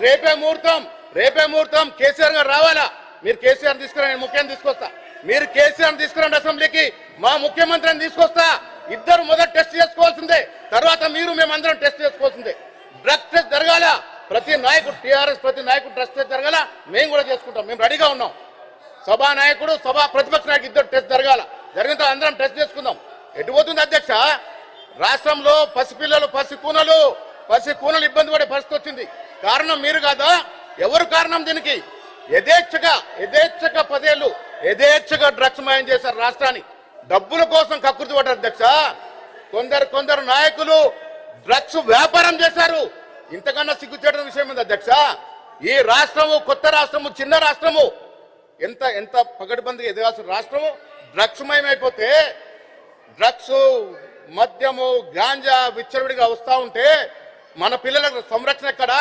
రేపే ముహూర్తం కేసీఆర్ గారు రావాలా? మీరు కేసీఆర్ తీసుకురండి, నేను ముఖ్యాన్ని తీసుకొస్తా. మీరు కేసీఆర్ తీసుకురండి అసెంబ్లీకి, మా ముఖ్యమంత్రిని తీసుకొస్తా. ఇద్దరు మొదట టెస్ట్ చేసుకోవాల్సిందే, తర్వాత మీరు మేమందరం టెస్ట్ చేసుకోవాల్సిందే. డ్రగ్ టెస్ట్ జరగాల, ప్రతి నాయకుడు టీఆర్ఎస్ ప్రతి నాయకుడు డ్రగ్ టెస్ట్ జరగాల. మేము కూడా చేసుకుంటాం, మేము రెడీగా ఉన్నాం. సభా నాయకుడు ప్రతిపక్ష నాయకుడు ఇద్దరు టెస్ట్ జరగాల. జరిగిన తర్వాత అందరం టెస్ట్ చేసుకుందాం. ఎటు పోతుంది అధ్యక్ష? రాష్ట్రంలో పసిపిల్లలు పసి కూనలు ఇబ్బంది పడే పరిస్థితి వచ్చింది. కారణం మీరు కాదా? ఎవరు కారణం దీనికి? యథేచ్ఛగా 10 ఏళ్ళు యథేచ్ఛగా డ్రగ్స్ మాయం చేశారు రాష్ట్రాన్ని. డబ్బుల కోసం కకృతి పడ్డారు అధ్యక్ష. కొందరు నాయకులు డ్రగ్స్ వ్యాపారం చేశారు. ఇంతకన్నా సిగ్గుచేట విషయం ఉంది అధ్యక్ష. ఈ రాష్ట్రము కొత్త రాష్ట్రము, చిన్న రాష్ట్రము, ఎంత పకడ్బందీగా ఎదగాల్సిన రాష్ట్రము డ్రగ్స్ మయమైపోతే, డ్రగ్స్ మద్యము గాంజా విచ్చలవిడిగా వస్తూ ఉంటే మన పిల్లలకు సంరక్షణ ఎక్కడా?